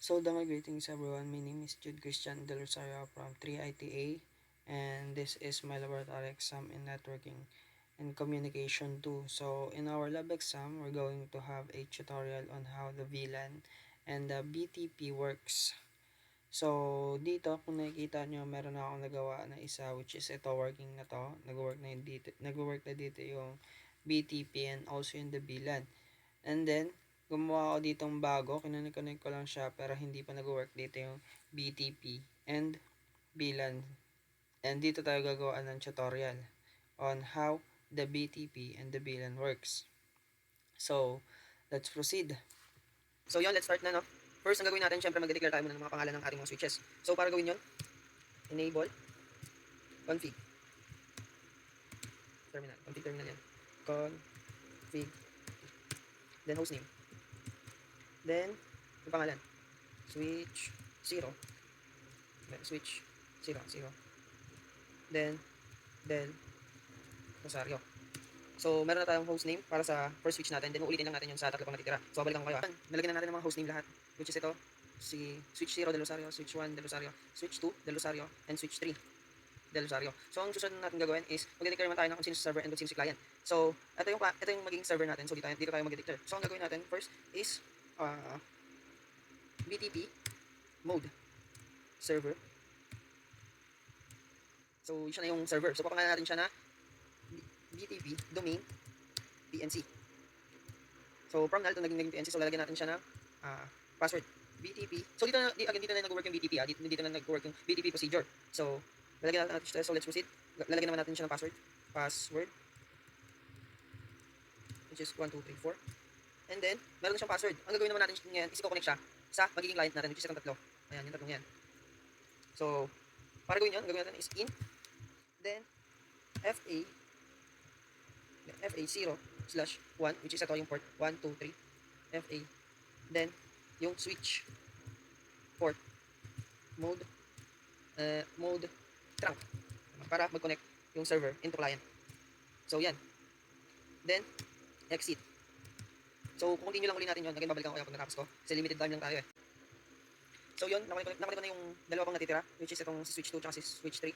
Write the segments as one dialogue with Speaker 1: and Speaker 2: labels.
Speaker 1: So, dama greetings everyone. My name is Jude Christian Del Rosario from 3ITA, and this is my laboratory exam in networking and communication too. So, in our lab exam, we're going to have a tutorial on how the VLAN and the BTP works. So, dito kung nakikita nyo, meron na akong nagawa na isa which is ito working na to. Nag-work na dito yung BTP and also yung the VLAN. And then, gumawa ako ditong bago. Kinonect ko lang siya pero hindi pa nag-work dito yung BTP and VLAN. And dito tayo gagawa ng tutorial on how the BTP and the VLAN works. So, let's proceed. So, yun, let's start na, no? First, ang gagawin natin, syempre mag-declare tayo muna ng mga pangalan ng ating mga switches. So, para gawin yun, enable, config, config terminal yan. Config, then hostname. Then, yung pangalan, switch 0. Then, switch 0. Then, Del Rosario. So, meron na tayong hostname para sa first switch natin. Then, uulitin lang natin yun sa tatlo pang natitira. So, babalikan ko kayo. Nalagyan na natin ng mga hostname lahat. Which is ito, si switch 0 Del Rosario, switch 1 Del Rosario, switch 2 Del Rosario, and switch 3 Del Rosario. So, ang susunod natin gagawin is mag-declare naman tayo ng kung sino si server and kung sino si client. So, ito yung magiging server natin. So, dito tayo mag-declare. So, ang gagawin natin first is BTP mode server. So, siya na yung server. So, papangalan natin siya na BTP domain PNC. So, from null to naging PNC. So, lalagyan natin siya ng password. BTP. So, dito na nag-work yung BTP. Dito na nag-work yung BTP procedure. So, lalagyan natin siya. So, let's proceed. Lalagyan naman natin siya ng password. Password. Which is 1, 2, 3, 4. And then, meron na siyang password. Ang gagawin naman natin ngayon is i-connect siya sa magiging client natin, which is itong tatlo. Ayan, yung tatlong yan. So, para gawin yun, ang gagawin natin is in. Then, FA0/1, which is ito yung port 1, 2, 3, FA. Then, yung switch port mode trunk para mag-connect yung server into client. So, yan. Then, exit. So, kung continue lang uli natin yun, again, babalikan ko kayo pag natapos ko. Kasi limited time lang tayo eh. So, yun, nakunik ko na yung dalawa pang natitira, which is itong switch 2 at switch 3.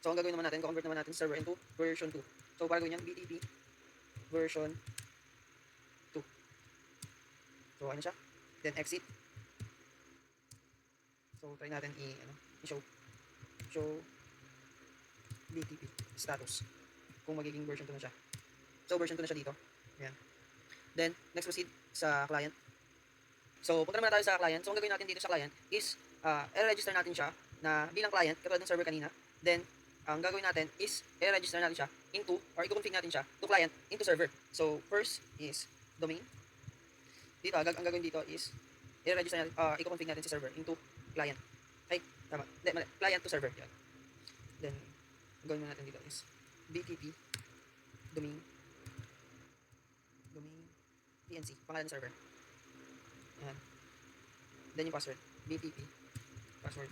Speaker 1: So, ang gagawin naman natin, convert naman natin server into version 2. So, para gawin yan, BTP version 2. So, ano siya? Then, exit. So, try natin i-show BTP status. Kung magiging version 2 na siya. So, version 2 na siya dito. Ayan. Then, next proceed sa client. So, punta naman tayo sa client. So, ang gagawin natin dito sa client is, i-register natin siya na bilang client, katulad ng server kanina. Then, ang gagawin natin is, i-register natin siya into, or i-config natin siya to client, into server. So, first is domain. Dito, ang gagawin dito is, i-register natin, i-config natin si server into client. Ay, tama. Hindi, mali. Client to server. Yan. Then, ang gawin natin dito is, BTP domain PNC, pangalan ng server. Yan. Then yung password, BTP password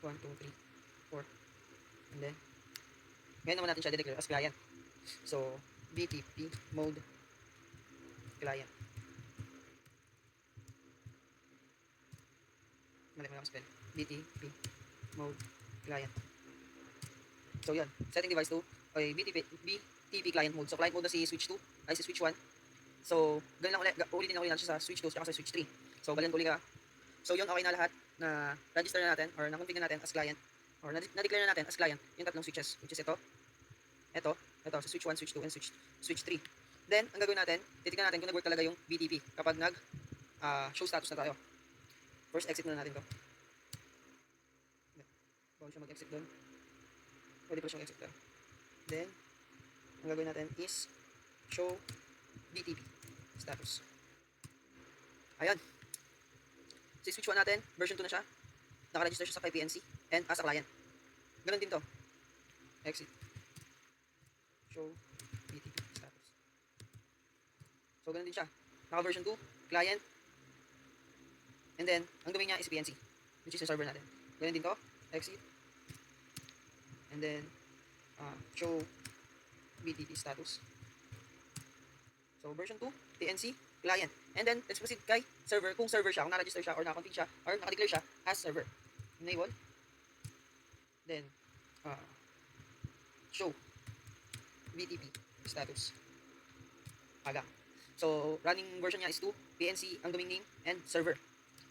Speaker 1: 1, 2, 3, 4. And then, ngayon naman natin siya declare as client. So, BTP mode client. Mali mo lang spell. BTP mode client. So, yun. Setting device 2. Okay, BTP client mode. So, client mode na si switch 2. Ay, si switch 1. So, ganun lang ulit. Ulitin lang ulit natin sa switch 2 at sa switch 3. So, ganun ulit ka. So, yun, okay na lahat na register na natin or na-config na natin as client or na-declare na natin as client yung tatlong switches, which is ito, so switch 1, switch 2, and switch 3. Then, ang gagawin natin, titignan natin kung nag-work talaga yung BTP kapag show status na tayo. First, exit muna natin to. Bawal siya mag-exit doon. Pwede pa siyang exit doon. Then, ang gagawin natin is show BTP status. Ayan. Si switch 1 natin, version 2 na siya. Naka-register siya sa PNC and as a client. Ganun din to. Exit. Show BTP status. So, ganun din siya. Naka-version 2, client. And then, ang domain niya is PNC, which is yung server natin. Ganun din to. Exit. And then, show BTP status. So, version 2, PNC, client. And then, let's proceed kay server. Kung server siya, kung na-register siya, or naka-config siya, or naka-declare siya as server. Enable. Then, show VTP status. Aga. So, running version niya is 2, PNC ang domain name, and server.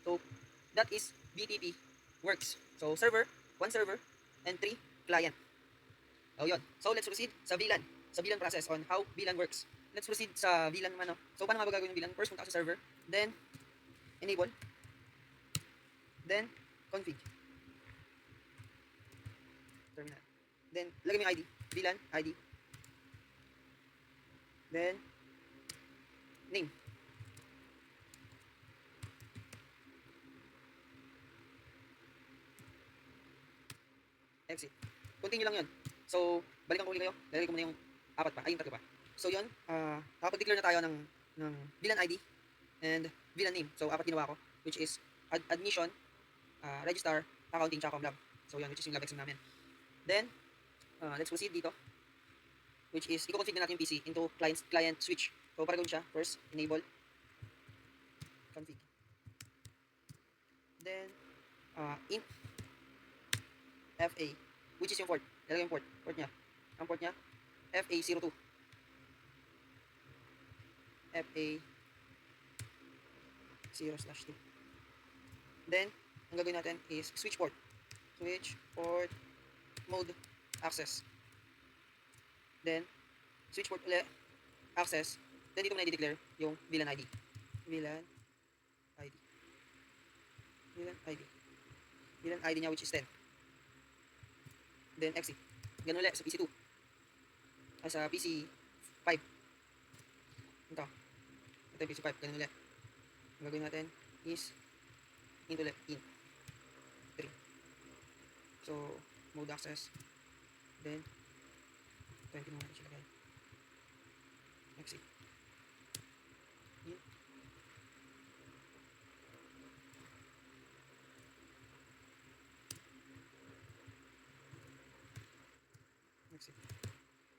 Speaker 1: So, that is BTP works. So, server, 1 server, and 3 client. Oh, yun. So, let's proceed sa VLAN. Sa VLAN process on how VLAN works. Let's proceed sa VLAN naman. No? So, paano nga ba gagawin yung VLAN? First, punta ka sa server. Then, enable. Then, config. Terminal. Then, lagay mo yung ID. VLAN, ID. Then, name. Exit. Continue lang yun. So, balikan ko ulit kayo. Lalagay ko muna yung 4 pa. Ay, yung 3 pa. So, yun. Nakapag-declare na tayo ng VLAN ID and VLAN name. So, 4 ginawa ko. Which is admission, register, accounting, tsaka lab. So, yun. Which is yung lab exam namin. Then, let's proceed dito. Which is, i-config na natin yung PC into client switch. So, para gawin siya, first, enable, config. Then, int FA, which is yung port. Lalagay yung port niya. Ang port niya, FA02. FA 0/2. Then, ang gagawin natin is switch port. Switch port mode access. Then, switch port ulit, access. Then, dito mo na i-declare yung VLAN ID. VLAN ID. VLAN ID. VLAN ID niya which is 10. Then, exit. Ganun ulit sa PC2. Ay, sa PC5. Ito. Ito yung PC5. Ganun ulit. Ang gagawin natin is int ulit. Int 3. So, mode access. Then, 20 mo natin siya lagay. Exit. Int. Exit.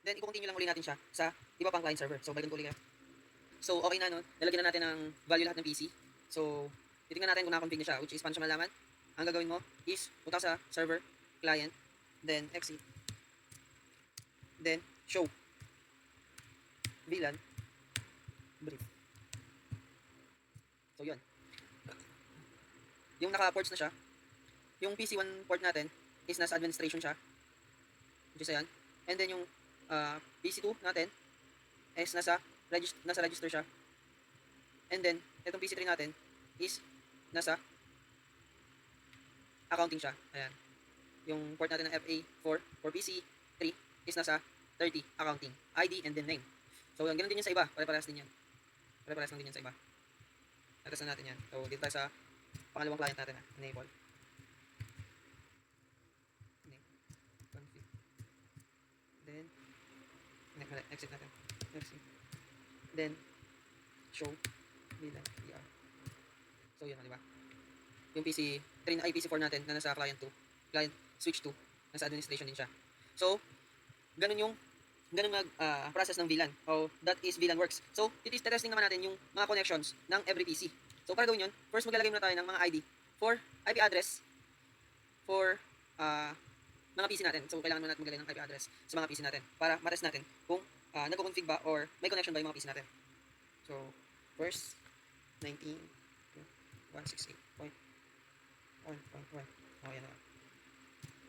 Speaker 1: Then, i-continue lang ulit natin siya sa iba pang client server. So, balikan ko ulit kayo. So, okay na, no? Nalagyan na natin ng value lahat ng PC. So, titingnan natin kung nakakonfig na siya, which is paano siya malaman. Ang gagawin mo is, punta sa server, client, then exit, then show, VLAN, brief. So, yun. Yung naka-ports na siya, yung PC1 port natin is nasa administration siya, which is ayan. And then yung PC2 natin is nasa register siya. And then, itong PC3 natin is nasa accounting siya. Ayan. Yung port natin ng FA4 for PC3 is nasa 30 accounting. ID and then name. So, ganun din yun sa iba. Pare-parehas din yan. Pare-parehas lang din yan sa iba. Natas na natin yan. So, dito tayo sa pangalawang client natin. Enable. Name. Config. Then, exit natin. Exit. Then, show VLAN PR. So, yun, di ba? Yung PC4 natin na nasa client 2, client switch 2, nasa administration din siya. So, ganun process ng VLAN. Oh, that is VLAN works. So, testing naman natin yung mga connections ng every PC. So, para gawin yun, first maglalagay muna tayo ng mga ID for IP address for mga PC natin. So, kailangan muna natin maglagay ng IP address sa mga PC natin para matest natin kung nagko-config ba or may connection ba yung mga PC natin. So, first, 19.168.1.1. Oh, yan na.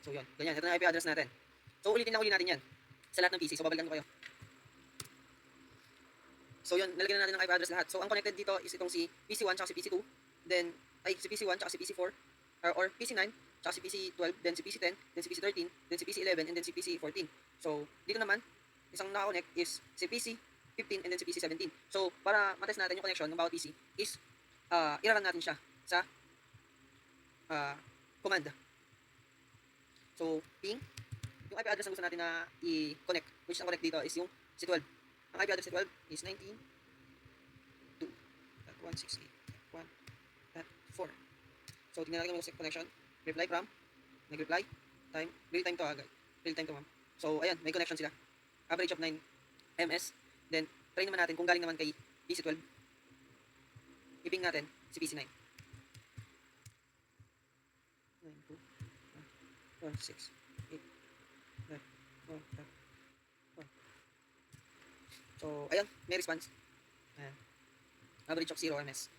Speaker 1: So, yun. Ganyan. Ito na IP address natin. So, ulitin natin yan sa lahat ng PC. So, babalikan ko kayo. So, yun. Nalagyan na natin ng IP address lahat. So, ang connected dito is itong si PC1 tsaka si PC2. Then, si PC1 tsaka si PC4. Or PC9 tsaka si PC12. Then, si PC10. Then, si PC13. Then, si PC11. And then, si PC14. So, dito naman, isang naka-connect is si PC15 and then si PC17. So, para matest natin yung connection ng bawat PC is i-run natin siya sa command. So, ping. Yung IP address na gusto natin na i-connect, which ang connect dito is yung C12. Ang IP address C12 is 19.2.168.1.4. So, tingnan natin yung connection. Reply from. Nag-reply. Time. Real time to agad. Real time to ma'am. So, ayan. May connection sila. Average of 9 ms. Then, try naman natin kung galing naman kay PC12. iping natin si PC9. 9, 2, 1, 6, 8, 9, 1, 1. So, ayan, may response. Ayan. Average of 0 ms.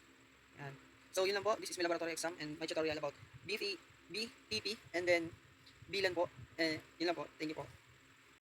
Speaker 1: Ayan. So, yun lang po. This is my laboratory exam and my tutorial about BTP and then B lang po. Yun lang po. Thank you po.